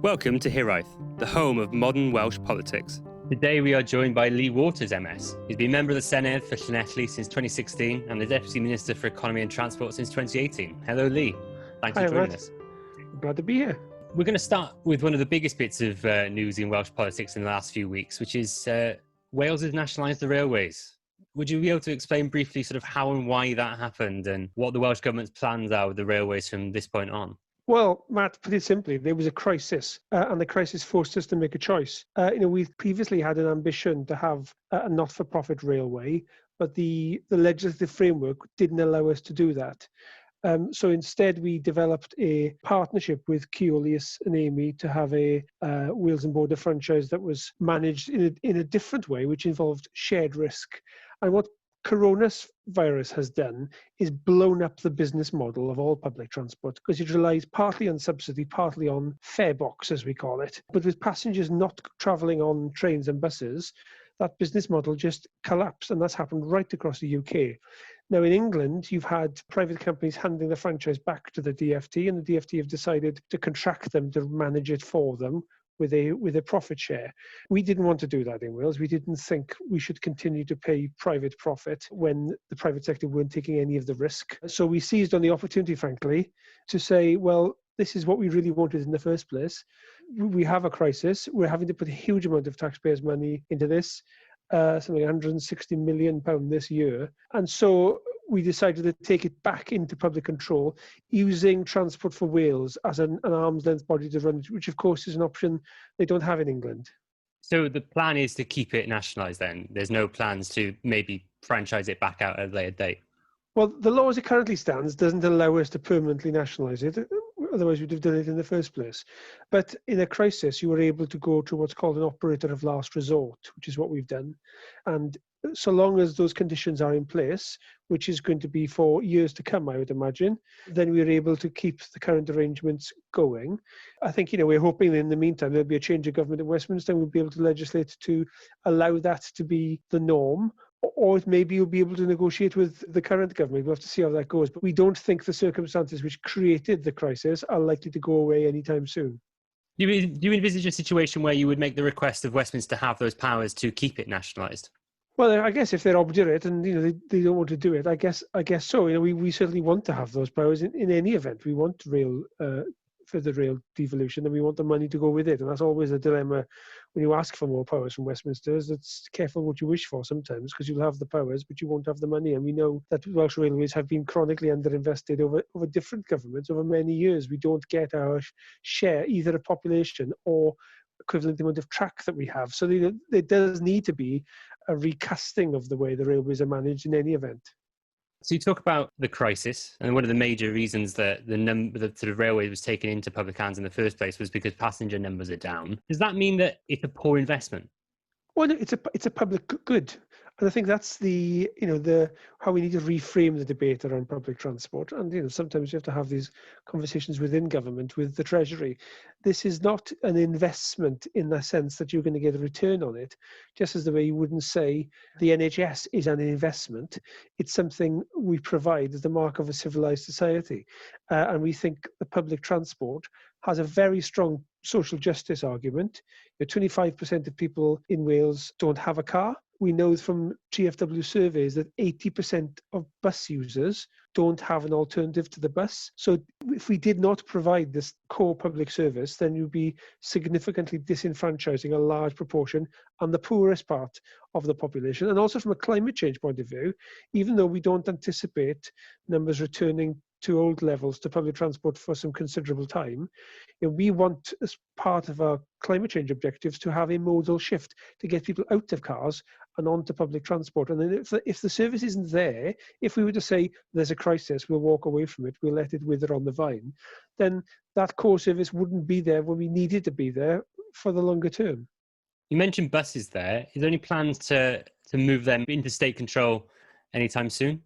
Welcome to Hiraeth, the home of modern Welsh politics. Today we are joined by Lee Waters MS. He's been member of the Senedd for Llanelli since 2016 and the Deputy Minister for Economy and Transport since 2018. Hello, Lee. Thanks for joining us. Glad to be here. We're going to start with one of the biggest bits of news in Welsh politics in the last few weeks, which is Wales has nationalised the railways. Would you be able to explain briefly sort of how and why that happened and what the Welsh Government's plans are with the railways from this point on? Well, Matt, put it simply, there was a crisis, and the crisis forced us to make a choice. We've previously had an ambition to have a not-for-profit railway, but the legislative framework didn't allow us to do that. So instead, we developed a partnership with Keolis and Amy to have a Wales and Border franchise that was managed in a different way, which involved shared risk. And what coronavirus has done is blown up the business model of all public transport because it relies partly on subsidy, partly on fare box, as we call it. But with passengers not travelling on trains and buses, that business model just collapsed, and that's happened right across the UK. Now, in England, you've had private companies handing the franchise back to the DfT, and the DfT have decided to contract them to manage it for them with a profit share. We didn't want to do that in Wales. We didn't think we should continue to pay private profit when the private sector weren't taking any of the risk. So we seized on the opportunity, frankly, to say, well, this is what we really wanted in the first place. We have a crisis. We're having to put a huge amount of taxpayers' money into this, something like £160 million this year. And so we decided to take it back into public control using Transport for Wales as an arm's length body to run it, which of course is an option they don't have in England. So the plan is to keep it nationalised then? There's no plans to maybe franchise it back out at a later date? Well, the law as it currently stands doesn't allow us to permanently nationalise it. Otherwise, we'd have done it in the first place. But in a crisis, you were able to go to what's called an operator of last resort, which is what we've done. And so long as those conditions are in place, which is going to be for years to come, I would imagine, then we're able to keep the current arrangements going. I think, we're hoping that in the meantime, there'll be a change of government at Westminster and we'll be able to legislate to allow that to be the norm. Or maybe you'll be able to negotiate with the current government. We'll have to see how that goes. But we don't think the circumstances which created the crisis are likely to go away anytime soon. Do you envisage a situation where you would make the request of Westminster to have those powers to keep it nationalised? Well, I guess if they're obdurate and they don't want to do it, I guess so. We certainly want to have those powers in any event. We want for the rail devolution, and we want the money to go with it. And that's always a dilemma when you ask for more powers from Westminster. It's careful what you wish for sometimes, because you'll have the powers, but you won't have the money. And we know that Welsh Railways have been chronically underinvested over different governments over many years. We don't get our share, either of population or equivalent amount of track that we have. So there does need to be a recasting of the way the railways are managed in any event. So you talk about the crisis, and one of the major reasons that the sort of railway was taken into public hands in the first place was because passenger numbers are down. Does that mean that it's a poor investment? Well, no, it's a public good. And I think that's the how we need to reframe the debate around public transport. And sometimes you have to have these conversations within government with the Treasury. This is not an investment in the sense that you're going to get a return on it, just as the way you wouldn't say the NHS is an investment. It's something we provide as the mark of a civilized society. And we think the public transport has a very strong social justice argument. 25% of people in Wales don't have a car. We know from GFW surveys that 80% of bus users don't have an alternative to the bus. So if we did not provide this core public service, then you'd be significantly disenfranchising a large proportion and the poorest part of the population. And also from a climate change point of view, even though we don't anticipate numbers returning to old levels to public transport for some considerable time, we want, as part of our climate change objectives, to have a modal shift to get people out of cars and onto public transport. And then if the service isn't there, if we were to say there's a crisis, we'll walk away from it, we'll let it wither on the vine, then that core service wouldn't be there when we need it to be there for the longer term. You mentioned buses there. Is there any plans to move them into state control anytime soon?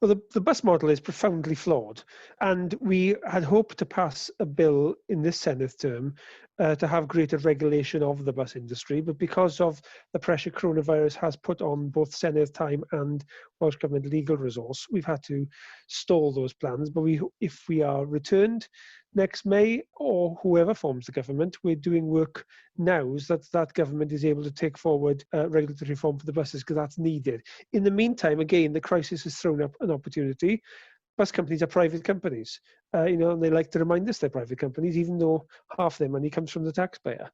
Well, the bus model is profoundly flawed, and we had hoped to pass a bill in this Senedd term to have greater regulation of the bus industry, but because of the pressure coronavirus has put on both Senedd time and Welsh Government legal resource, we've had to stall those plans. But if we are returned next May, or whoever forms the government, we're doing work now so that government is able to take forward regulatory reform for the buses, because that's needed. In the meantime, again, the crisis has thrown up an opportunity. Bus companies are private companies, and they like to remind us they're private companies, even though half their money comes from the taxpayer.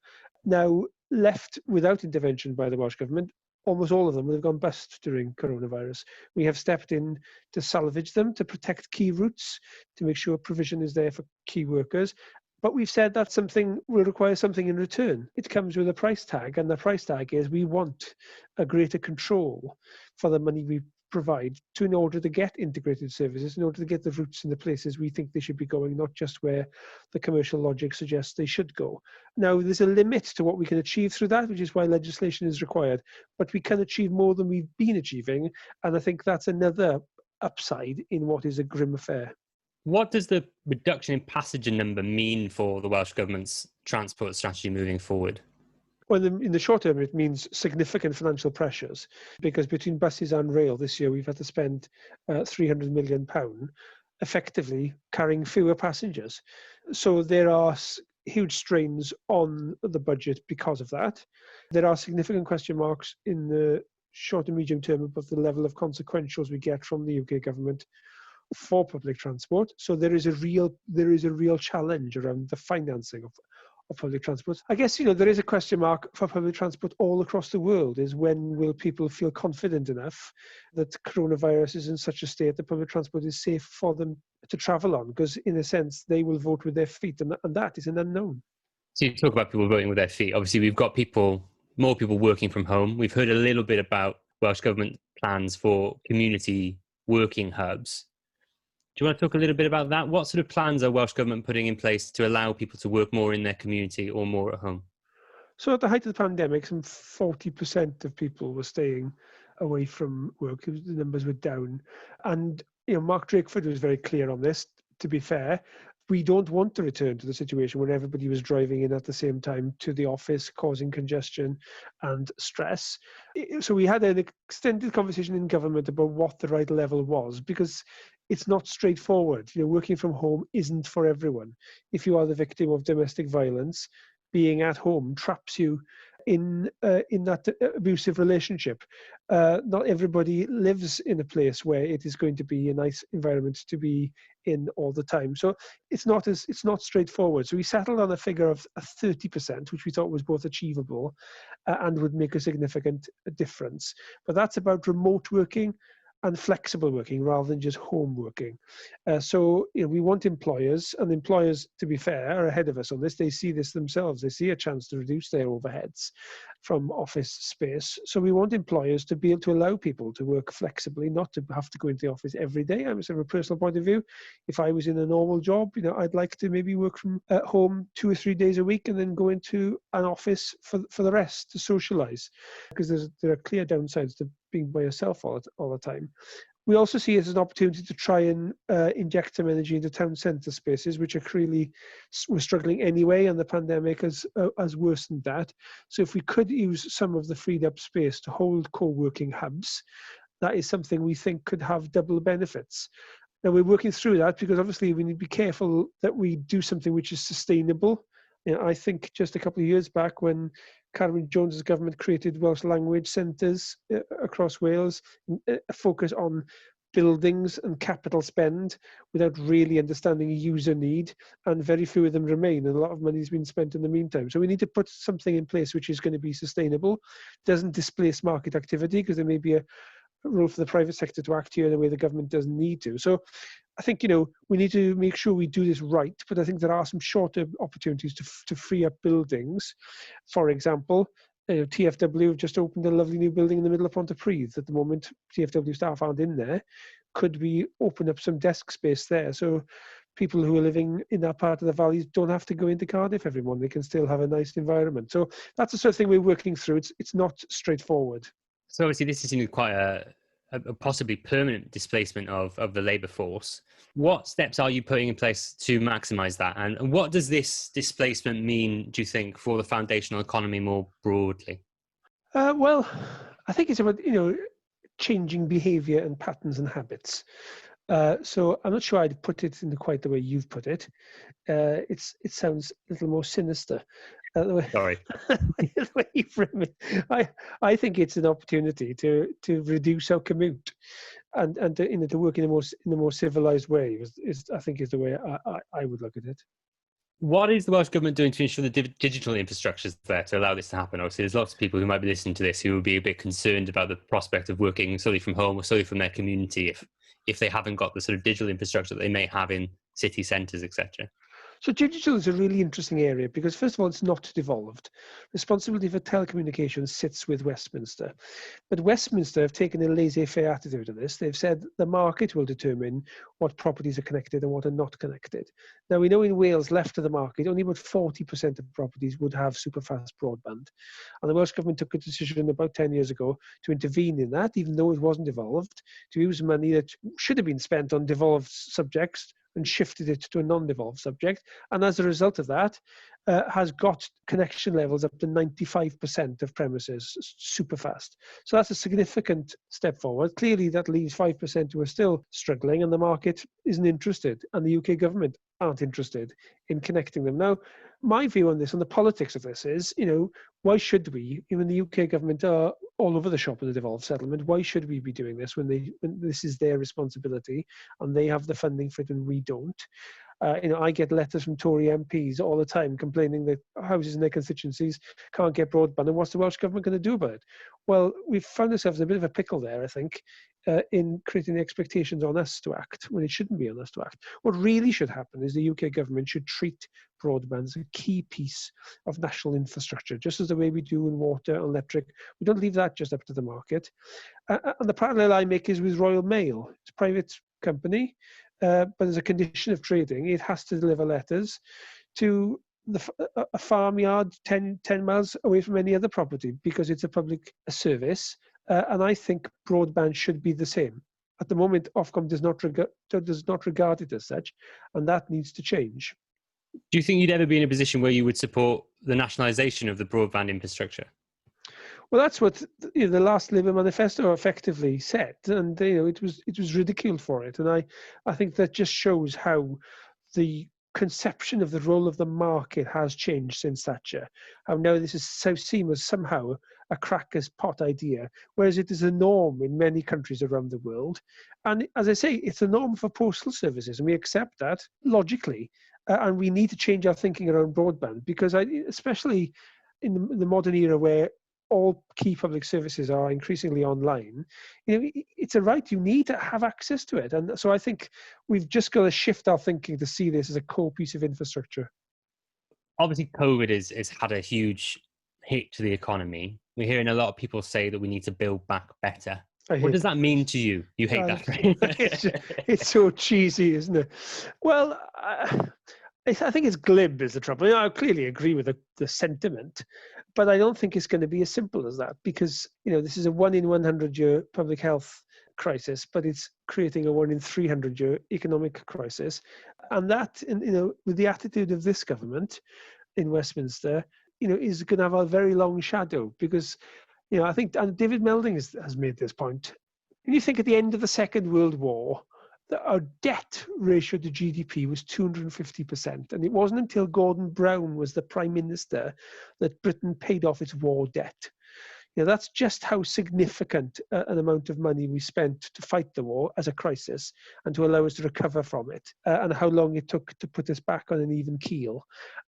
Now, left without intervention by the Welsh Government, almost all of them have gone bust during coronavirus. We have stepped in to salvage them, to protect key routes, to make sure provision is there for key workers. But we've said that something will require something in return. It comes with a price tag, and the price tag is we want a greater control for the money we provide in order to get integrated services, in order to get the routes in the places we think they should be going, not just where the commercial logic suggests they should go. Now, there's a limit to what we can achieve through that, which is why legislation is required, but we can achieve more than we've been achieving, and I think that's another upside in what is a grim affair. What does the reduction in passenger number mean for the Welsh Government's transport strategy moving forward? Well, in the short term, it means significant financial pressures, because between buses and rail this year, we've had to spend £300 million effectively carrying fewer passengers. So there are huge strains on the budget because of that. There are significant question marks in the short and medium term about the level of consequentials we get from the UK government for public transport. So there is a real challenge around the financing of public transport. I guess, there is a question mark for public transport all across the world, is when will people feel confident enough that coronavirus is in such a state that public transport is safe for them to travel on, because in a sense they will vote with their feet, and that is an unknown. So you talk about people voting with their feet. Obviously, we've got more people working from home. We've heard a little bit about Welsh Government plans for community working hubs. Do you want to talk a little bit about that? What sort of plans are Welsh Government putting in place to allow people to work more in their community or more at home? So at the height of the pandemic, some 40% of people were staying away from work. The numbers were down. And Mark Drakeford was very clear on this, to be fair. We don't want to return to the situation where everybody was driving in at the same time to the office, causing congestion and stress. So we had an extended conversation in government about what the right level was, because it's not straightforward. Working from home isn't for everyone. If you are the victim of domestic violence, being at home traps you in that abusive relationship. Not everybody lives in a place where it is going to be a nice environment to be in all the time. So it's not straightforward. So we settled on a figure of 30%, which we thought was both achievable and would make a significant difference. But that's about remote working and flexible working rather than just home working. So we want employers, and employers, to be fair, are ahead of us on this. They see this themselves. They see a chance to reduce their overheads from office space. So we want employers to be able to allow people to work flexibly, not to have to go into the office every day. I was from a personal point of view. If I was in a normal job, I'd like to maybe work from home 2 or 3 days a week and then go into an office for the rest to socialize, because there are clear downsides to being by yourself all the time. We also see it as an opportunity to try and inject some energy into town centre spaces, which are clearly were struggling anyway, and the pandemic has worsened that. So if we could use some of the freed up space to hold co-working hubs, that is something we think could have double benefits. Now, we're working through that, because obviously we need to be careful that we do something which is sustainable. I think just a couple of years back, when Carwyn Jones's government created Welsh language centres across Wales, a focus on buildings and capital spend without really understanding user need, and very few of them remain, and a lot of money has been spent in the meantime. So we need to put something in place which is going to be sustainable, doesn't displace market activity, because there may be a role for the private sector to act here in a way the government doesn't need to. So I think, we need to make sure we do this right, but I think there are some shorter opportunities to free up buildings. For example, TFW have just opened a lovely new building in the middle of Pontypridd. At the moment, TFW staff aren't in there. Could we open up some desk space there, so people who are living in that part of the valleys don't have to go into Cardiff every morning? They can still have a nice environment. So that's the sort of thing we're working through. It's not straightforward. So obviously this is quite a possibly permanent displacement of the labour force. What steps are you putting in place to maximise that? And what does this displacement mean, do you think, for the foundational economy more broadly? Well, I think it's about, changing behaviour and patterns and habits. So I'm not sure I'd put it in quite the way you've put it. It sounds a little more sinister. Sorry. The way you frame it, I think it's an opportunity to reduce our commute, and to work in a more civilized way. I think is the way I would look at it. What is the Welsh Government doing to ensure the digital infrastructure is there to allow this to happen? Obviously, there's lots of people who might be listening to this who will be a bit concerned about the prospect of working solely from home or solely from their community if they haven't got the sort of digital infrastructure that they may have in city centres, etc. So digital is a really interesting area because, first of all, it's not devolved. Responsibility for telecommunications sits with Westminster. But Westminster have taken a laissez-faire attitude to this. They've said the market will determine what properties are connected and what are not connected. Now, we know in Wales, left of the market, only about 40% of properties would have superfast broadband. And the Welsh Government took a decision about 10 years ago to intervene in that, even though it wasn't devolved, to use money that should have been spent on devolved subjects and shifted it to a non-devolved subject. And as a result of that, has got connection levels up to 95% of premises super fast. So that's a significant step forward. Clearly, that leaves 5% who are still struggling, and the market isn't interested, and the UK government aren't interested in connecting them. Now, my view on this, on the politics of this is, why should we, even the UK government are all over the shop in the devolved settlement, why should we be doing this when this is their responsibility and they have the funding for it and we don't? I get letters from Tory MPs all the time complaining that houses in their constituencies can't get broadband, and what's the Welsh Government going to do about it? Well, we've found ourselves in a bit of a pickle there, I think, in creating the expectations on us to act when it shouldn't be on us to act. What really should happen is the UK government should treat broadband as a key piece of national infrastructure, just as the way we do in water and electric. We don't leave that just up to the market. And the parallel I make is with Royal Mail. It's a private company, but as a condition of trading, it has to deliver letters to a farmyard 10 miles away from any other property because it's a public service. And I think broadband should be the same. At the moment, Ofcom does not regard it as such, and that needs to change. Do you think you'd ever be in a position where you would support the nationalisation of the broadband infrastructure? Well, that's what the last Labour manifesto effectively said, and it was ridiculed for it. And I think that just shows how the conception of the role of the market has changed since Thatcher. How now this is so seen as somehow a cracker's pot idea, whereas it is a norm in many countries around the world. And as I say, it's a norm for postal services, and we accept that logically. And we need to change our thinking around broadband because, especially in the modern era where all key public services are increasingly online, it's a right. You need to have access to it. And so I think we've just got to shift our thinking to see this as a core piece of infrastructure. Obviously, COVID has had a huge hit to the economy. We're hearing a lot of people say that we need to build back better. What does that mean to you? You hate that phrase. It's so cheesy, isn't it? Well, I think it's glib is the trouble. I clearly agree with the sentiment, but I don't think it's going to be as simple as that because, this is a 1 in 100 year public health crisis, but it's creating a 1 in 300 year economic crisis. And that, with the attitude of this government in Westminster, is going to have a very long shadow because, I think, and David Melding has made this point. When you think at the end of the Second World War, our debt ratio to GDP was 250%. And it wasn't until Gordon Brown was the Prime Minister that Britain paid off its war debt. That's just how significant an amount of money we spent to fight the war as a crisis and to allow us to recover from it, and how long it took to put us back on an even keel.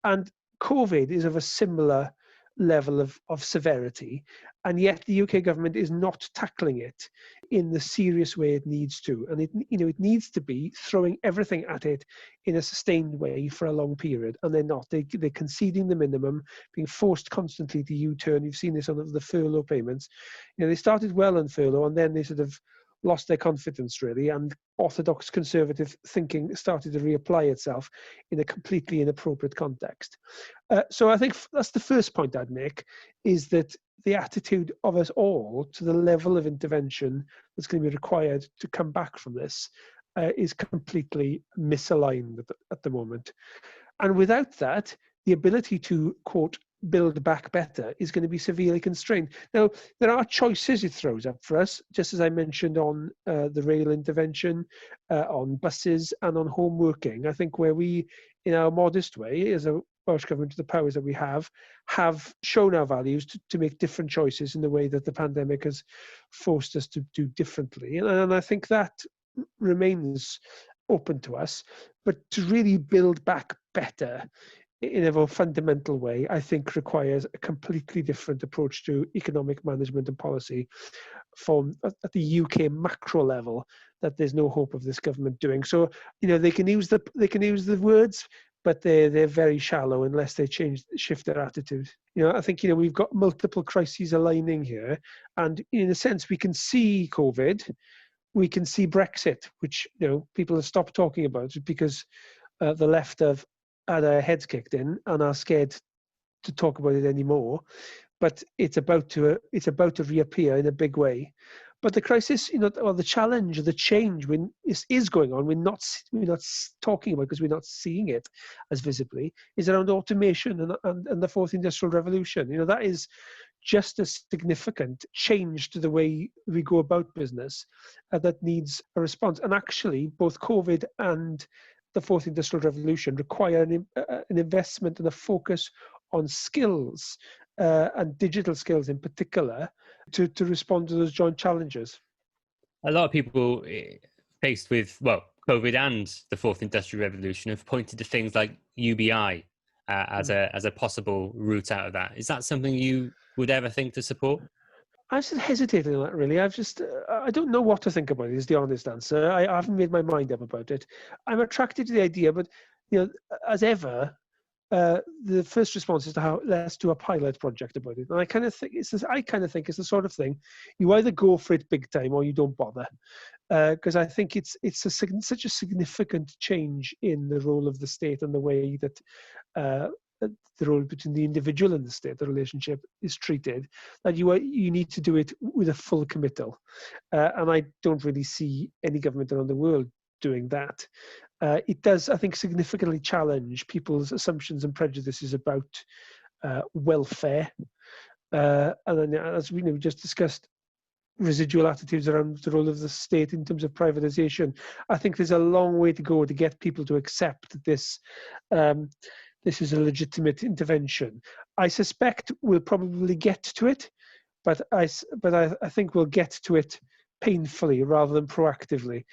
And COVID is of a similar level of severity, and yet the UK government is not tackling it in the serious way it needs to. And it needs to be throwing everything at it in a sustained way for a long period, and they're not. They're conceding the minimum, being forced constantly to U-turn. You've seen this on the furlough payments. They started well on furlough, and then they sort of lost their confidence, really, and orthodox conservative thinking started to reapply itself in a completely inappropriate context. So I think that's the first point I'd make, is that the attitude of us all to the level of intervention that's going to be required to come back from this is completely misaligned at the moment. And without that, the ability to, quote, build back better is going to be severely constrained. Now, there are choices it throws up for us, just as I mentioned on the rail intervention, on buses and on home working. I think where we, in our modest way, as a Welsh Government, the powers that we have shown our values to make different choices in the way that the pandemic has forced us to do differently. And I think that remains open to us, but to really build back better in a more fundamental way, I think requires a completely different approach to economic management and policy from at the UK macro level that there's no hope of this government doing. So, they can use the words, but they're very shallow unless they shift their attitude. I think we've got multiple crises aligning here, and in a sense we can see COVID, we can see Brexit, which people have stopped talking about because the left have had their heads kicked in and are scared to talk about it anymore. But it's about to reappear in a big way. But the crisis, or the challenge, the change is going on. We're not talking about, because we're not seeing it as visibly, is around automation and the fourth industrial revolution. That is just a significant change to the way we go about business that needs a response. And actually, both COVID and the fourth industrial revolution require an investment and a focus on skills and digital skills in particular to respond to those joint challenges. A lot of people faced with, COVID and the fourth industrial revolution have pointed to things like UBI as a possible route out of that. Is that something you would ever think to support? I'm just hesitating on that, really. I don't know what to think about it, is the honest answer. I haven't made my mind up about it. I'm attracted to the idea, but, as ever, the first response is to let's do a pilot project about it. And I kind of think it's the sort of thing you either go for it big time or you don't bother, because I think it's such a significant change in the role of the state and the way that the role between the individual and the state, the relationship, is treated, that you need to do it with a full committal. And I don't really see any government around the world doing that. It does, I think, significantly challenge people's assumptions and prejudices about welfare. And then, as we just discussed, residual attitudes around the role of the state in terms of privatization. I think there's a long way to go to get people to accept that this is a legitimate intervention. I suspect we'll probably get to it, but I think we'll get to it painfully rather than proactively.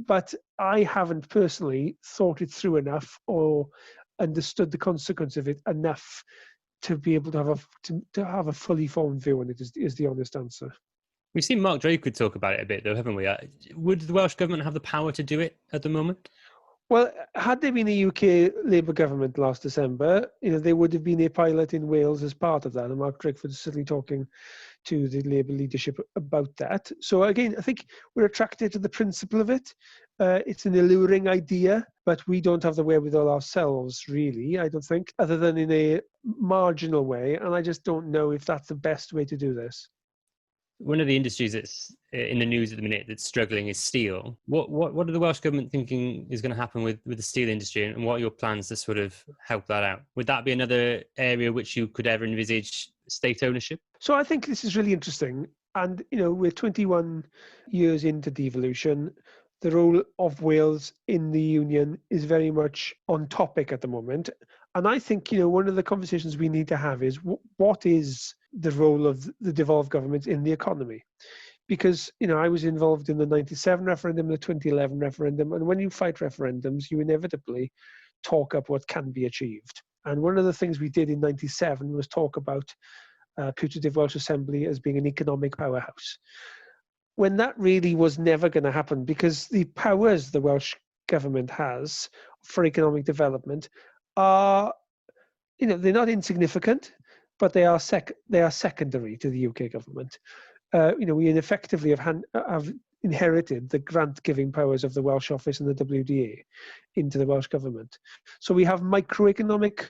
But I haven't personally thought it through enough or understood the consequence of it enough to be able to have a fully formed view on it, is the honest answer. We've seen Mark Drakewood talk about it a bit, though, haven't we? Would the Welsh Government have the power to do it at the moment? Well, had there been a UK Labour government last December, there would have been a pilot in Wales as part of that, and Mark Drakewood is certainly talking to the Labour leadership about that. So again, I think we're attracted to the principle of it. It's an alluring idea, but we don't have the wherewithal ourselves, really, I don't think, other than in a marginal way, and I just don't know if that's the best way to do this. One of the industries that's in the news at the minute that's struggling is steel. What are the Welsh Government thinking is going to happen with the steel industry, and what are your plans to sort of help that out? Would that be another area which you could ever envisage state ownership? So I think this is really interesting. And, we're 21 years into devolution. The role of Wales in the Union is very much on topic at the moment. And I think, one of the conversations we need to have is what is the role of the devolved government in the economy? Because, I was involved in the 97 referendum, the 2011 referendum, and when you fight referendums, you inevitably talk up what can be achieved. And one of the things we did in 97 was talk about putative Welsh Assembly as being an economic powerhouse, when that really was never going to happen, because the powers the Welsh Government has for economic development are, they're not insignificant, but they are secondary to the UK government. We effectively have inherited the grant-giving powers of the Welsh Office and the WDA into the Welsh Government. So we have microeconomic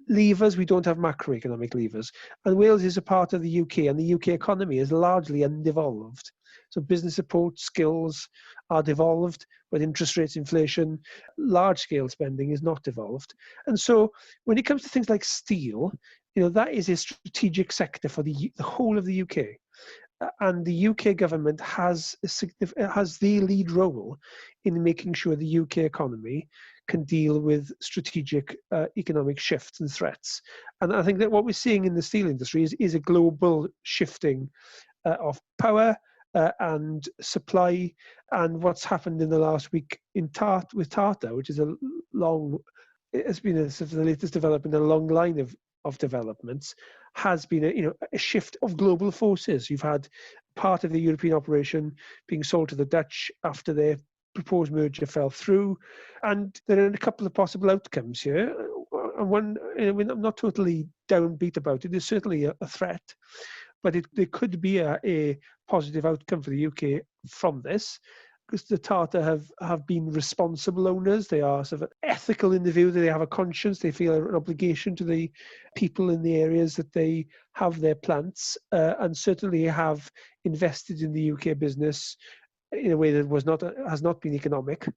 levers, we don't have macroeconomic levers. And Wales is a part of the UK, and the UK economy is largely undevolved. So business support skills are devolved, but interest rates, inflation, large-scale spending is not devolved. And so when it comes to things like steel, that is a strategic sector for the whole of the UK. And the UK government has the lead role in making sure the UK economy can deal with strategic economic shifts and threats. And I think that what we're seeing in the steel industry is a global shifting of power and supply. And what's happened in the last week with Tata, which is it's been a sort of the latest development in a long line of developments, has been a shift of global forces. You've had part of the European operation being sold to the Dutch after their proposed merger fell through, and there are a couple of possible outcomes here. And one, I'm not totally downbeat about it. There's certainly a threat, but there could be a positive outcome for the UK from this, because the Tata have been responsible owners. They are sort of ethical in the view that they have a conscience. They feel an obligation to the people in the areas that they have their plants, and certainly have invested in the UK business in a way that has not been economic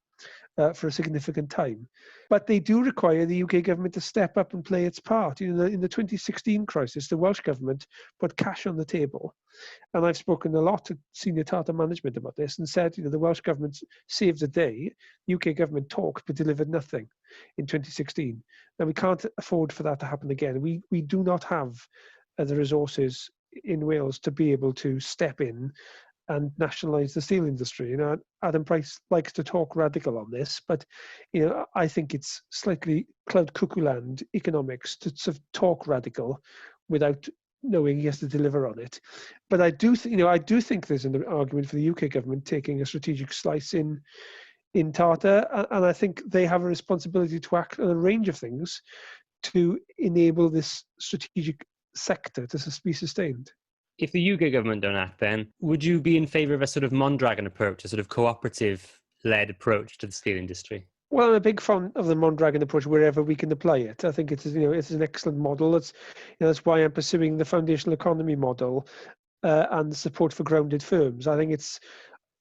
for a significant time. But they do require the UK government to step up and play its part. In the 2016 crisis, the Welsh Government put cash on the table. And I've spoken a lot to senior Tata management about this and said, the Welsh Government saved the day. UK government talked but delivered nothing in 2016. Now, we can't afford for that to happen again. We do not have the resources in Wales to be able to step in and nationalise the steel industry. Adam Price likes to talk radical on this, but I think it's slightly cloud cuckoo land economics to sort of talk radical without knowing he has to deliver on it. But I do think there's an argument for the UK government taking a strategic slice in Tata, and I think they have a responsibility to act on a range of things to enable this strategic sector to be sustained. If the UK government don't act, then would you be in favour of a sort of Mondragon approach, a sort of cooperative-led approach to the steel industry? Well, I'm a big fan of the Mondragon approach wherever we can apply it. I think it's an excellent model. That's why I'm pursuing the foundational economy model and the support for grounded firms. I think it's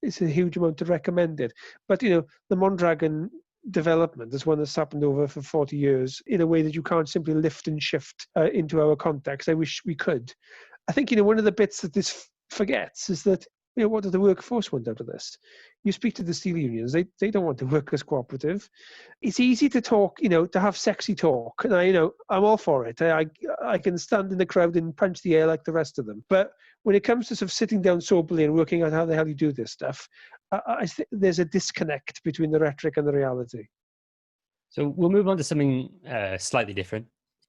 a huge amount to recommend it. But the Mondragon development is one that's happened over for 40 years in a way that you can't simply lift and shift into our context. I wish we could. I think one of the bits that this forgets is that what does the workforce want out of this? You speak to the steel unions; they don't want to work as cooperative. It's easy to talk, to have sexy talk, and I'm all for it. I can stand in the crowd and punch the air like the rest of them. But when it comes to sort of sitting down soberly and working out how the hell you do this stuff, I think there's a disconnect between the rhetoric and the reality. So we'll move on to something slightly different.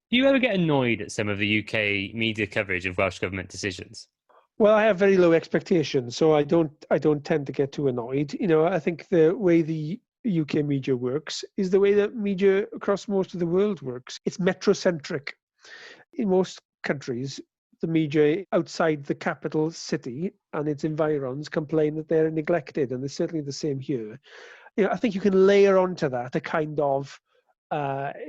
Do you ever get annoyed at some of the UK media coverage of Welsh Government decisions? Well, I have very low expectations, so I don't tend to get too annoyed. I think the way the UK media works is the way that media across most of the world works. It's metrocentric. In most countries, the media outside the capital city and its environs complain that they're neglected, and it's certainly the same here. I think you can layer onto that a kind of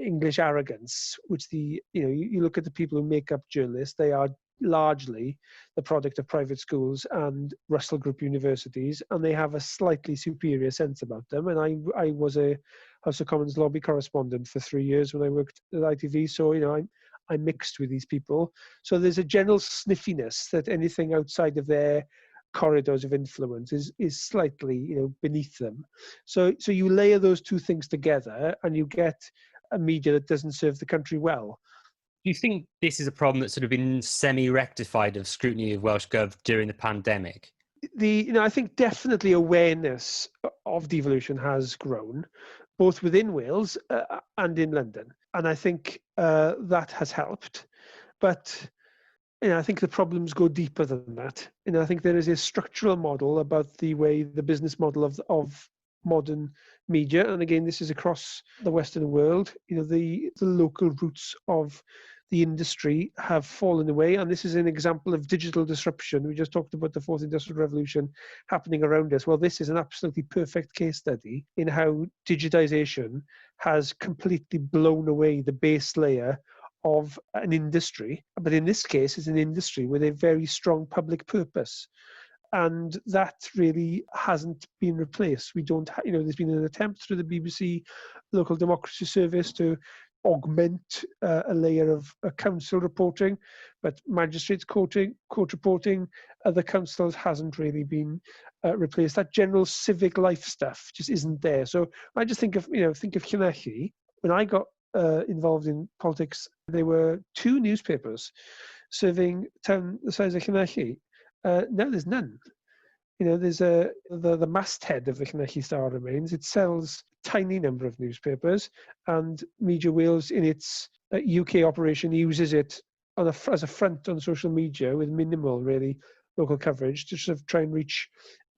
English arrogance, which you look at the people who make up journalists, they are largely the product of private schools and Russell Group universities, and they have a slightly superior sense about them. And I was a House of Commons lobby correspondent for 3 years when I worked at ITV, so I'm mixed with these people. So there's a general sniffiness that anything outside of their corridors of influence is slightly beneath them. So you layer those two things together and you get a media that doesn't serve the country well. Do you think this is a problem that's sort of been semi-rectified of scrutiny of Welsh Gov during the pandemic? I think definitely awareness of devolution has grown, both within Wales and in London, and I think that has helped. But I think the problems go deeper than that. I think there is a structural model about the way the business model of modern media, and again, this is across the Western world. The local roots of the industry have fallen away, and this is an example of digital disruption. We just talked about the fourth industrial revolution happening around us. Well, this is an absolutely perfect case study in how digitization has completely blown away the base layer of an industry, but in this case, it's an industry with a very strong public purpose, and that really hasn't been replaced. We don't, there's been an attempt through the BBC Local Democracy Service to augment a layer of council reporting, but magistrates court reporting, the councils hasn't really been replaced. That general civic life stuff just isn't there. So I just think of Hiraeth. When I got involved in politics, there were 2 newspapers serving town the size of Hiraeth. Now there's none. There's the masthead of the Hiraeth Star remains. It sells a tiny number of newspapers, and Media Wales, in its UK operation, uses it as a front on social media with minimal, really, local coverage to sort of try and reach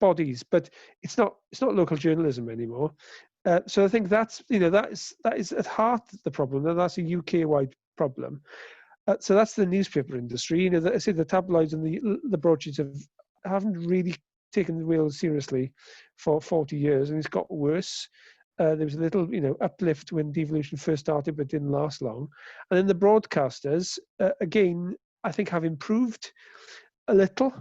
bodies. But it's not local journalism anymore. So I think that is at heart the problem, and that's a UK-wide problem. So that's the newspaper industry. I say the tabloids and the broadsheets haven't really taken Wales seriously for 40 years, and it's got worse. There was a little, uplift when devolution first started, but didn't last long. And then the broadcasters, again, I think have improved a little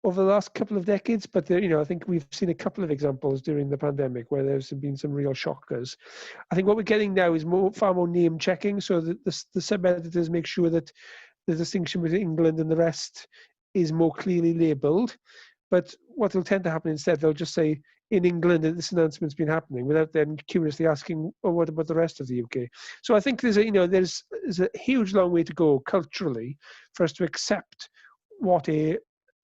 over the last couple of decades, but I think we've seen a couple of examples during the pandemic where there's been some real shockers. I think what we're getting now is far more name checking, so that the sub-editors make sure that the distinction between England and the rest is more clearly labelled. But what will tend to happen instead, they'll just say, in England, this announcement's been happening, without then curiously asking, oh, what about the rest of the UK? So I think there's a huge long way to go culturally for us to accept what a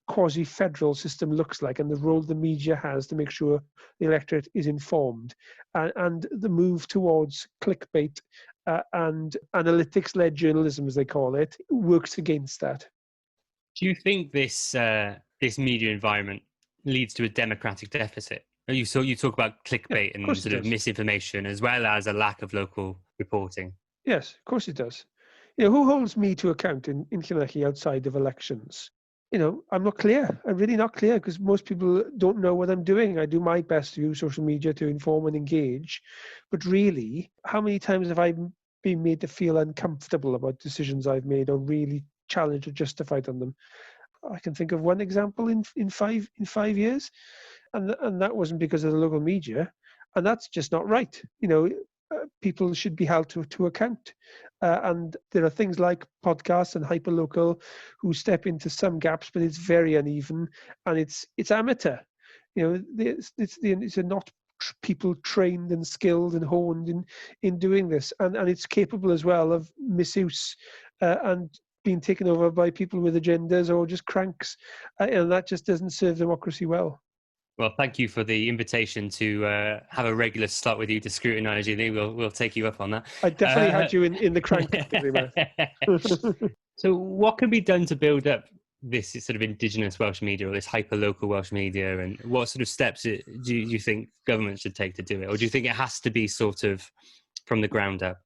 quasi-federal system looks like and the role the media has to make sure the electorate is informed. And the move towards clickbait and analytics-led journalism, as they call it, works against that. Do you think this media environment leads to a democratic deficit? You talk about clickbait and sort of misinformation, as well as a lack of local reporting. Yes, of course it does. Who holds me to account in Hiraeth outside of elections? I'm not clear. I'm really not clear, because most people don't know what I'm doing. I do my best to use social media to inform and engage. But really, how many times have I been made to feel uncomfortable about decisions I've made, or really challenged or justified on them? I can think of one example in 5 years, and that wasn't because of the local media, and that's just not right. People should be held to account, and there are things like podcasts and hyperlocal who step into some gaps, but it's very uneven and it's amateur. It's not people trained and skilled and honed in doing this, and it's capable as well of misuse and being taken over by people with agendas or just cranks, and that just doesn't serve democracy well. Well, thank you for the invitation to have a regular slot with you to scrutinise you. I think we'll take you up on that. I definitely had you in the crank category. So what can be done to build up this sort of Indigenous Welsh media, or this hyper-local Welsh media, and what sort of steps do you think government should take to do it? Or do you think it has to be sort of from the ground up?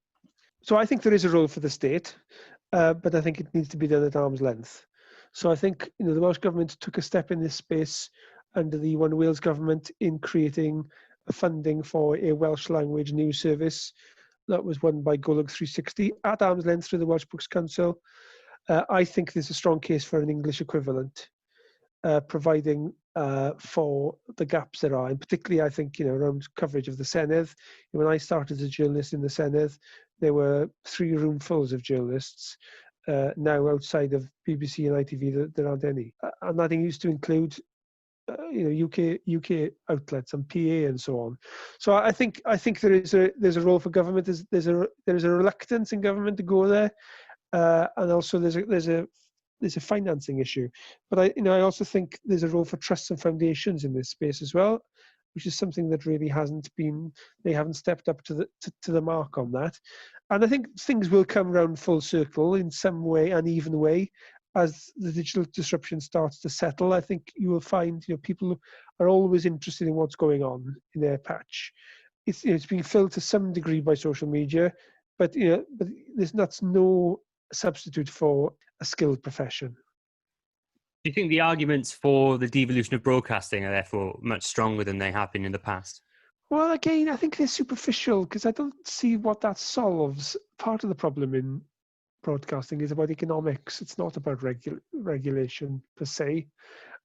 So I think there is a role for the state, but I think it needs to be done at arm's length. So I think the Welsh Government took a step in this space under the One Wales Government in creating a funding for a Welsh language news service that was won by Golwg 360 at arm's length through the Welsh Books Council. I think there's a strong case for an English equivalent, providing for the gaps there are, and particularly I think around coverage of the Senedd. When I started as a journalist in the Senedd, there were 3 roomfuls of journalists. Now outside of BBC and ITV, there aren't any, and that used to include UK outlets and PA and so on. So I think there's a role for government. There's a reluctance in government to go there, and also there's a financing issue. But I also think there's a role for trusts and foundations in this space as well, which is something that really they haven't stepped up to the mark on that. And I think things will come round full circle in some way, uneven way, as the digital disruption starts to settle. I think you will find people are always interested in what's going on in their patch. It's being filled to some degree by social media, but that's no substitute for a skilled profession. Do you think the arguments for the devolution of broadcasting are therefore much stronger than they have been in the past? Well, again, I think they're superficial, because I don't see what that solves. Part of the problem in broadcasting is about economics. It's not about regulation per se.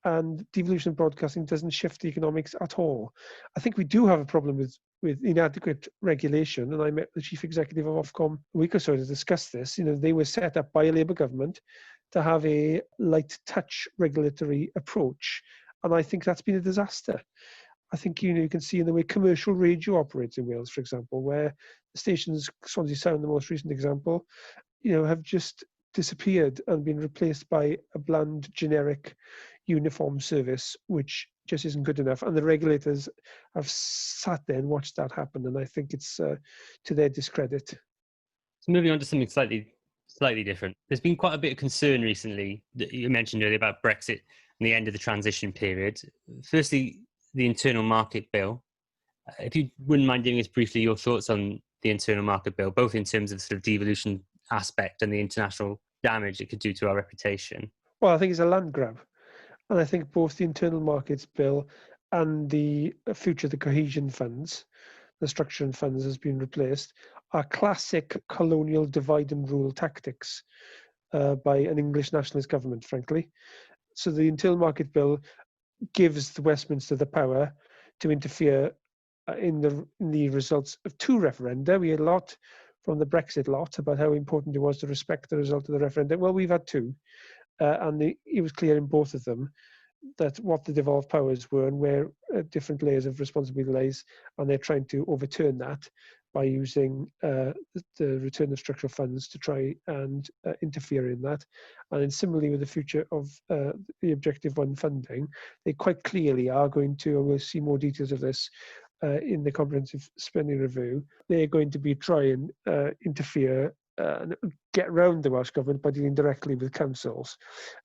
and devolution broadcasting doesn't shift the economics at all. I think we do have a problem with inadequate regulation, and I met the chief executive of Ofcom a week or so to discuss this. They were set up by a Labour government to have a light touch regulatory approach, and I think that's been a disaster. I think you can see in the way commercial radio operates in Wales, for example, where the stations, Swansea Sound, the most recent example, have just disappeared and been replaced by a bland, generic, uniform service, which just isn't good enough. And the regulators have sat there and watched that happen, and I think it's to their discredit. So moving on to something slightly different. There's been quite a bit of concern recently that you mentioned earlier about Brexit and the end of the transition period. Firstly, the internal market bill. If you wouldn't mind giving us briefly your thoughts on the internal market bill, both in terms of sort of devolution aspect and the international damage it could do to our reputation. Well, I think it's a land grab. And I think both the internal markets bill and the future of the cohesion funds, the structural funds has been replaced, are classic colonial divide and rule tactics by an English nationalist government, frankly. So the internal market bill gives the Westminster the power to interfere in the results of two referenda. We had a lot from the Brexit lot about how important it was to respect the result of the referendum. Well, we've had two, and it was clear in both of them that what the devolved powers were and where different layers of responsibility lies, and they're trying to overturn that by using the return of structural funds to try and interfere in that. And then similarly with the future of the Objective 1 funding, they quite clearly are going to, and we'll see more details of this in the comprehensive spending review, they're going to be trying interfere and get around the Welsh Government by dealing directly with councils.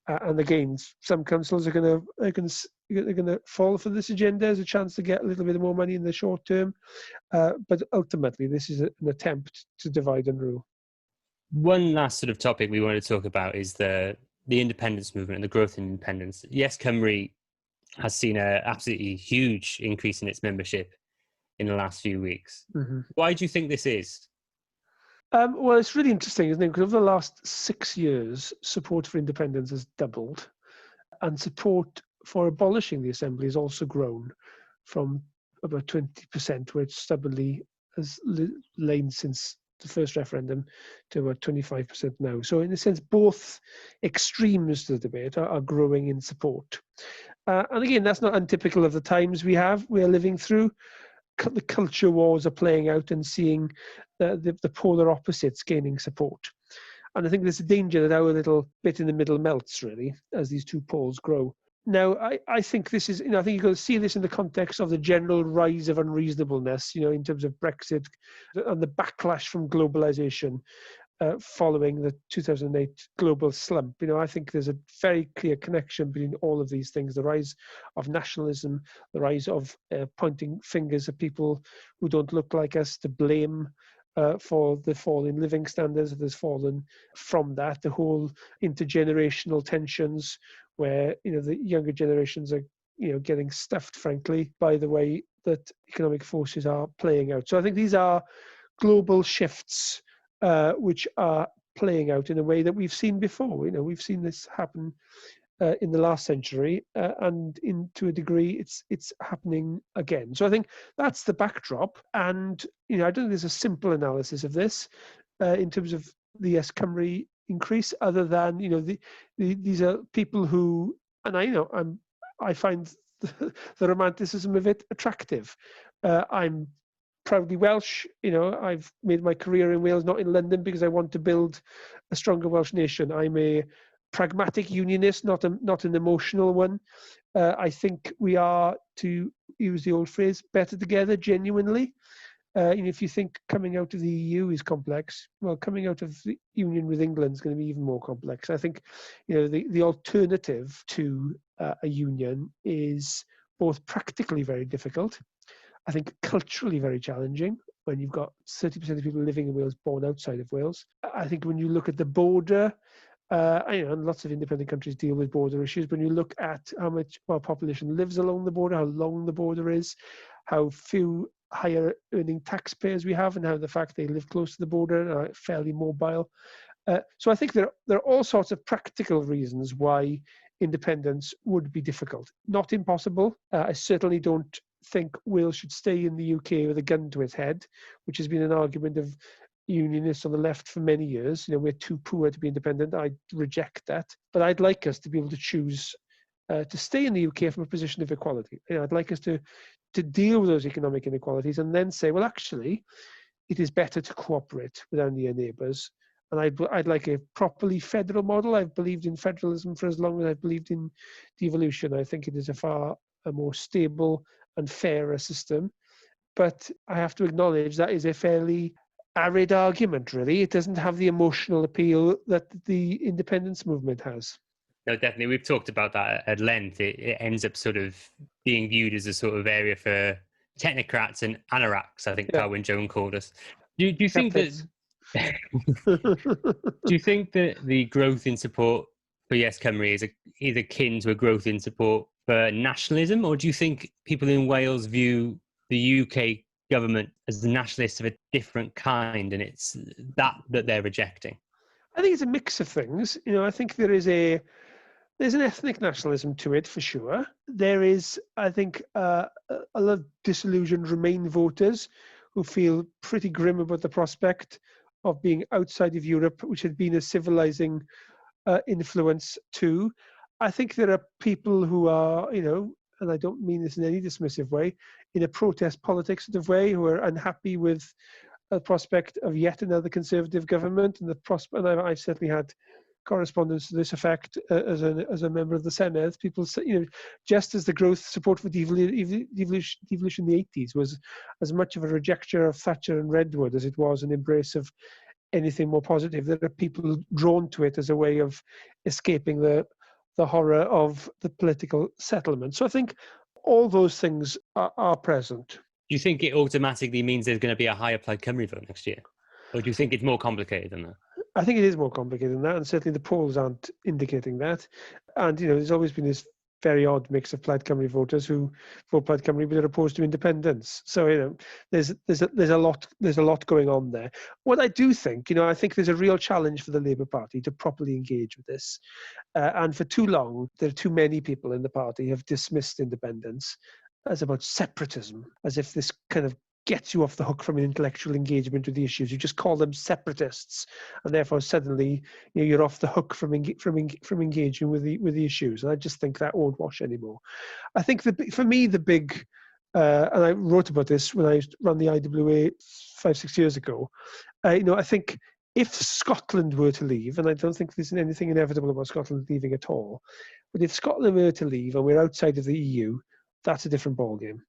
And again, some councils are going to fall for this agenda as a chance to get a little bit more money in the short term. But ultimately, this is an attempt to divide and rule. One last sort of topic we want to talk about is the independence movement and the growth in independence. Yes, Cymru has seen an absolutely huge increase in its membership in the last few weeks. Mm-hmm. Why do you think this is? Well, it's really interesting, isn't it? Because over the last 6 years, support for independence has doubled, and support for abolishing the Assembly has also grown from about 20%, where it stubbornly has lain since the first referendum, to about 25% now. So in a sense, both extremes of the debate are growing in support. And again, that's not untypical of the times we are living through. The culture wars are playing out and seeing the polar opposites gaining support. And I think there's a danger that our little bit in the middle melts, really, as these two poles grow. Now, I think this is, I think you've got to see this in the context of the general rise of unreasonableness, in terms of Brexit and the backlash from globalization following the 2008 global slump. I think there's a very clear connection between all of these things: the rise of nationalism, the rise of pointing fingers at people who don't look like us to blame for the fall in living standards that has fallen from that, the whole intergenerational tensions where the younger generations are getting stuffed, frankly, by the way that economic forces are playing out. So I think these are global shifts which are playing out in a way that we've seen before. We've seen this happen in the last century, and to a degree, it's happening again. So I think that's the backdrop, and I don't think there's a simple analysis of this in terms of the Yes Cymru increase, other than these are people who, and I find the romanticism of it attractive. I'm proudly Welsh. I've made my career in Wales, not in London, because I want to build a stronger Welsh nation. I'm a pragmatic unionist, not an emotional one. I think we are, to use the old phrase, better together genuinely. If you think coming out of the EU is complex, well, coming out of the union with England is going to be even more complex. I think the alternative to a union is both practically very difficult, I think culturally very challenging, when you've got 30% of people living in Wales born outside of Wales. I think when you look at the border, and lots of independent countries deal with border issues, but when you look at how much our population lives along the border, how long the border is, how few higher earning taxpayers we have, and how the fact they live close to the border are fairly mobile. So I think there are all sorts of practical reasons why independence would be difficult. Not impossible. I certainly don't think Wales should stay in the UK with a gun to its head, which has been an argument of unionists on the left for many years. We're too poor to be independent. I reject that. But I'd like us to be able to choose to stay in the UK from a position of equality. I'd like us to deal with those economic inequalities and then say, well, actually, it is better to cooperate with our near neighbours. And I'd like a properly federal model. I've believed in federalism for as long as I've believed in devolution. I think it is a more stable and fairer system. But I have to acknowledge that is a fairly arid argument, really. It doesn't have the emotional appeal that the independence movement has. No, definitely. We've talked about that at length. It ends up sort of being viewed as a sort of area for technocrats and anoraks, I think Carwyn Jones called us. Do you think that do you think that the growth in support for Yes Cymru is either akin to a growth in support for nationalism, or do you think people in Wales view the UK government as the nationalists of a different kind, and it's that they're rejecting? I think it's a mix of things. I think there's an ethnic nationalism to it, for sure. There is, I think, a lot of disillusioned Remain voters who feel pretty grim about the prospect of being outside of Europe, which had been a civilizing influence too. I think there are people who are, and I don't mean this in any dismissive way, in a protest politics sort of way, who are unhappy with the prospect of yet another Conservative government, and and I've certainly had correspondence to this effect as a member of the Senedd. People say, just as the growth support for devolution in the 80s was as much of a rejection of Thatcher and Redwood as it was an embrace of anything more positive, there are people drawn to it as a way of escaping the horror of the political settlement. So I think all those things are present. Do you think it automatically means there's going to be a higher Plaid Cymru vote next year? Or do you think it's more complicated than that? I think it is more complicated than that, and certainly the polls aren't indicating that. And, there's always been this very odd mix of Plaid Cymru voters who vote Plaid Cymru but are opposed to independence. So, there's a lot going on there. What I do think, I think there's a real challenge for the Labour Party to properly engage with this. And for too long, there are too many people in the party have dismissed independence as about separatism, as if this kind of gets you off the hook from an intellectual engagement with the issues. You just call them separatists, and therefore suddenly you're off the hook from engaging with the issues. And I just think that won't wash anymore. I think for me the big, and I wrote about this when I ran the IWA 5-6 years ago. I think if Scotland were to leave, and I don't think there's anything inevitable about Scotland leaving at all, but if Scotland were to leave and we're outside of the EU, that's a different ballgame.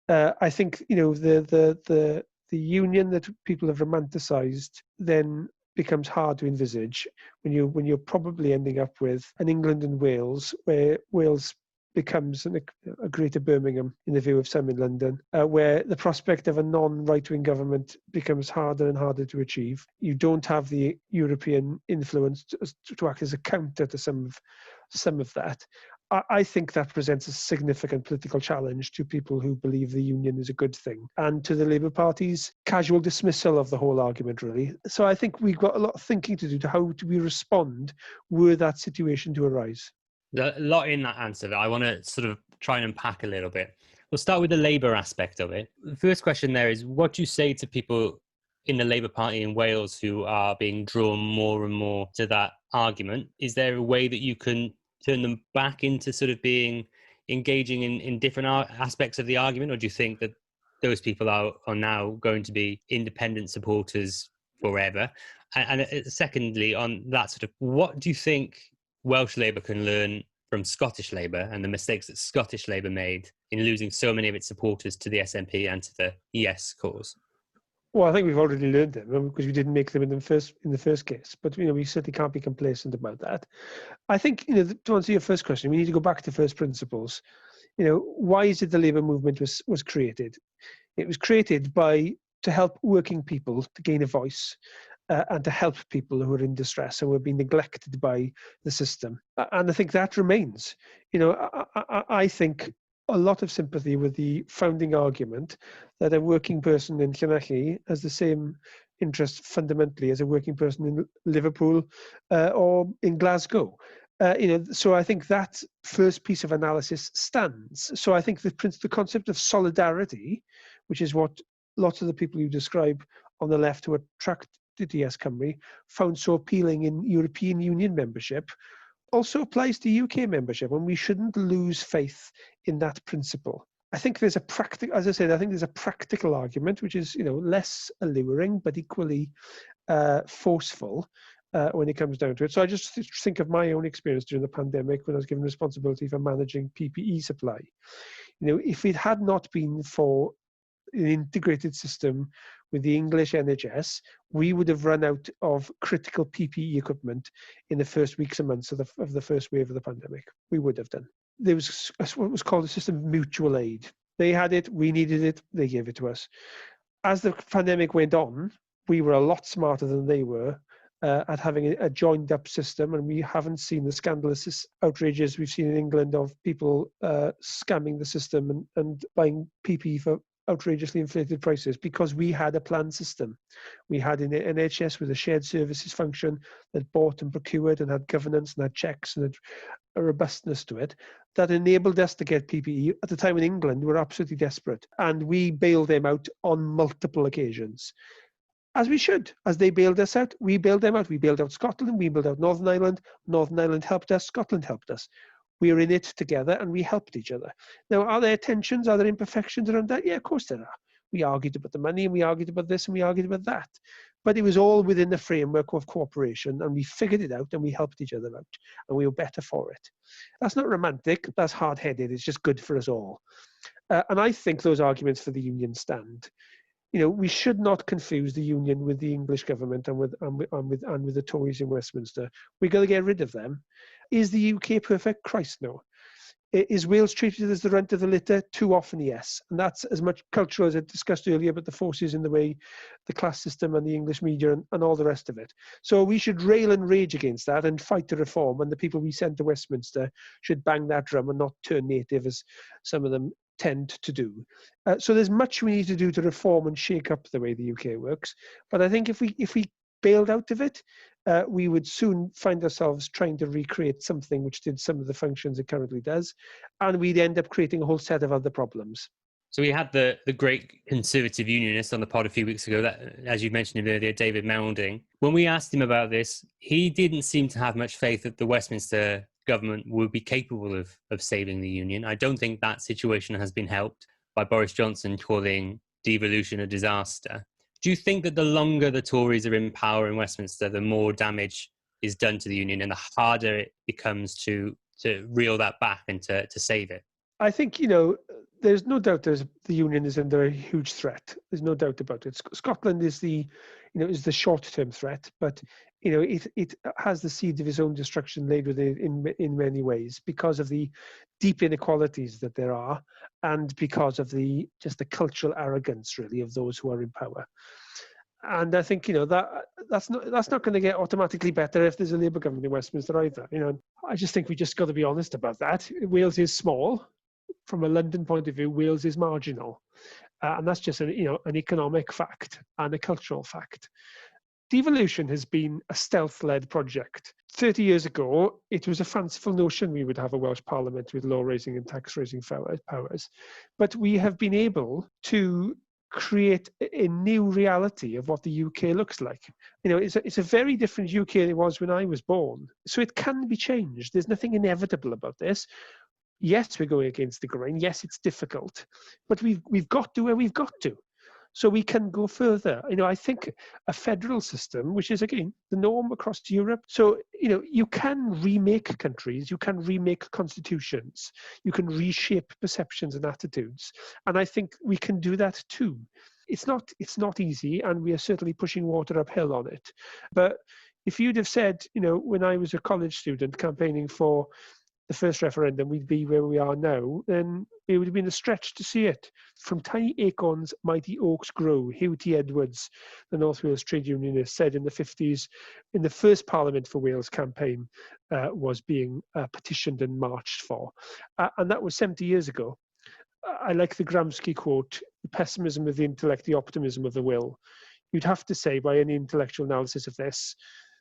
I think the union that people have romanticised then becomes hard to envisage when you're probably ending up with an England and Wales, where Wales becomes a greater Birmingham in the view of some in London, where the prospect of a non-right-wing government becomes harder and harder to achieve. You don't have the European influence to act as a counter to some of that. I think that presents a significant political challenge to people who believe the union is a good thing, and to the Labour Party's casual dismissal of the whole argument, really. So I think we've got a lot of thinking to do to how do we respond were that situation to arise. There's a lot in that answer that I want to sort of try and unpack a little bit. We'll start with the Labour aspect of it. The first question there is, what do you say to people in the Labour Party in Wales who are being drawn more and more to that argument? Is there a way that you can turn them back into sort of being engaging in different aspects of the argument, or do you think that those people are now going to be independent supporters forever? And secondly, on that sort of, what do you think Welsh Labour can learn from Scottish Labour and the mistakes that Scottish Labour made in losing so many of its supporters to the SNP and to the Yes cause? Well, I think we've already learned them because we didn't make them in the first case. But we certainly can't be complacent about that. I think to answer your first question, we need to go back to first principles. Why is it the Labour movement was created? It was created to help working people to gain a voice and to help people who are in distress and who have been neglected by the system. And I think that remains. I think a lot of sympathy with the founding argument that a working person in Llanelli has the same interest fundamentally as a working person in Liverpool or in Glasgow. So I think that first piece of analysis stands. So I think the concept of solidarity, which is what lots of the people you describe on the left who are attracted to Yes Cymru found so appealing in European Union membership, also applies to UK membership, and we shouldn't lose faith in that principle. I think there's a practical, as I said, I think there's a practical argument which is, less alluring but equally forceful when it comes down to it. So I just think of my own experience during the pandemic when I was given responsibility for managing PPE supply. If it had not been for an integrated system with the English NHS, we would have run out of critical PPE equipment in the first weeks and months of the first wave of the pandemic. We would have done. There was what was called a system of mutual aid. They had it, we needed it, they gave it to us. As the pandemic went on, we were a lot smarter than they were at having a joined up system, and we haven't seen the scandalous outrages we've seen in England of people scamming the system and buying PPE for outrageously inflated prices, because we had a planned system. We had an NHS with a shared services function that bought and procured and had governance and had checks and had a robustness to it that enabled us to get PPE. At the time in England, we were absolutely desperate, and we bailed them out on multiple occasions. As we should. As they bailed us out, we bailed them out. We bailed out Scotland, we bailed out Northern Ireland. Northern Ireland helped us, Scotland helped us. We were in it together and we helped each other. Now, are there tensions, are there imperfections around that? Yeah, of course there are. We argued about the money and we argued about this and we argued about that. But it was all within the framework of cooperation, and we figured it out and we helped each other out and we were better for it. That's not romantic, that's hard-headed, it's just good for us all. And I think those arguments for the union stand. We should not confuse the union with the English government and with the Tories in Westminster. We've got to get rid of them. Is the UK perfect? Christ, no. Is Wales treated as the runt of the litter? Too often, yes. And that's as much cultural as I discussed earlier about the forces in the way, the class system and the English media and all the rest of it. So we should rail and rage against that and fight to reform, and the people we send to Westminster should bang that drum and not turn native as some of them tend to do. So there's much we need to do to reform and shake up the way the UK works. But I think if we bailed out of it, we would soon find ourselves trying to recreate something which did some of the functions it currently does, and we'd end up creating a whole set of other problems. So we had the great conservative unionist on the pod a few weeks ago, that, as you mentioned earlier, David Melding. When we asked him about this, he didn't seem to have much faith that the Westminster government would be capable of saving the union. I don't think that situation has been helped by Boris Johnson calling devolution a disaster. Do you think that the longer the Tories are in power in Westminster, the more damage is done to the union and the harder it becomes to reel that back and to save it? I think, there's no doubt the union is under a huge threat. There's no doubt about it. Scotland is the short-term threat, but it has the seed of its own destruction laid within it in many ways, because of the deep inequalities that there are, and because of the cultural arrogance really of those who are in power. And I think that's not going to get automatically better if there's a Labour government in Westminster either. I just think we just got to be honest about that. Wales is small. From a London point of view, Wales is marginal, and that's just an economic fact and a cultural fact. Devolution has been a stealth-led project. 30 years ago, it was a fanciful notion we would have a Welsh Parliament with law-raising and tax-raising powers, but we have been able to create a new reality of what the UK looks like. It's a very different UK than it was when I was born. So it can be changed. There's nothing inevitable about this. Yes, we're going against the grain. Yes, it's difficult, but we've got to where we've got to. So we can go further. I think a federal system, which is, again, the norm across Europe. So, you can remake countries, you can remake constitutions, you can reshape perceptions and attitudes. And I think we can do that too. It's not easy, and we are certainly pushing water uphill on it. But if you'd have said, when I was a college student campaigning for the first referendum, we'd be where we are now, then it would have been a stretch to see it. From tiny acorns, mighty oaks grow, Hugh T. Edwards, the North Wales trade unionist, said in the 50s, in the first Parliament for Wales campaign was being petitioned and marched for. And that was 70 years ago. I like the Gramsci quote, the pessimism of the intellect, the optimism of the will. You'd have to say, by any intellectual analysis of this,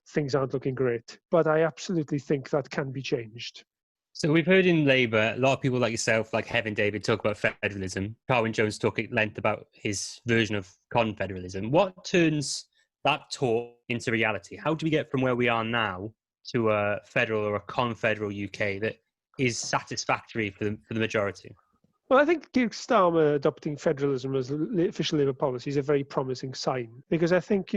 things aren't looking great. But I absolutely think that can be changed. So we've heard in Labour, a lot of people like yourself, like Heaven David, talk about federalism. Carwyn Jones talk at length about his version of confederalism. What turns that talk into reality? How do we get from where we are now to a federal or a confederal UK that is satisfactory for the majority? Well, I think Keir Starmer adopting federalism as official Labour policy is a very promising sign, because I think,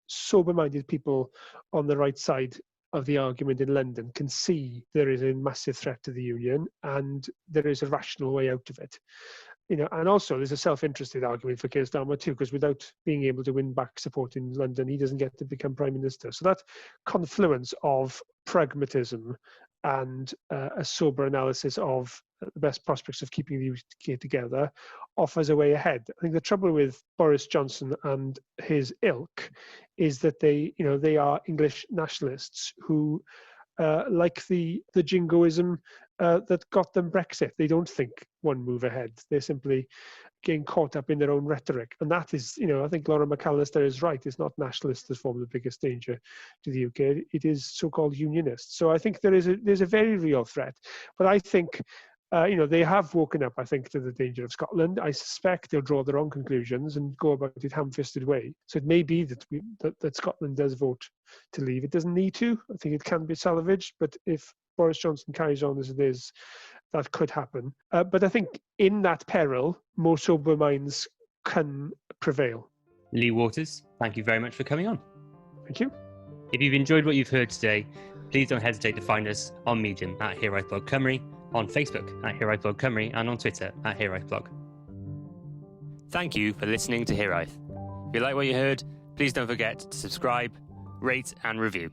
sober-minded people on the right side of the argument in London can see there is a massive threat to the union and there is a rational way out of it. And also there's a self-interested argument for Keir Starmer too, because without being able to win back support in London, he doesn't get to become Prime Minister. So that confluence of pragmatism and a sober analysis of the best prospects of keeping the UK together offers a way ahead. I think the trouble with Boris Johnson and his ilk is that they are English nationalists who like the jingoism that got them Brexit. They don't think one move ahead. They're simply getting caught up in their own rhetoric. And that is, I think Laura McAllister is right. It's not nationalists that form the biggest danger to the UK. It is so-called unionists. So I think there's a very real threat. But I think, they have woken up, I think, to the danger of Scotland. I suspect they'll draw their own conclusions and go about it ham-fisted way. So it may be that Scotland does vote to leave. It doesn't need to. I think it can be salvaged. But if Boris Johnson carries on as it is, that could happen. But I think in that peril, more sober minds can prevail. Lee Waters, thank you very much for coming on. Thank you. If you've enjoyed what you've heard today, please don't hesitate to find us on Medium at HiraethBlogCymru, on Facebook at HiraethBlogCymru, and on Twitter at HiraethBlog. Thank you for listening to Hiraeth. If you like what you heard, please don't forget to subscribe, rate and review.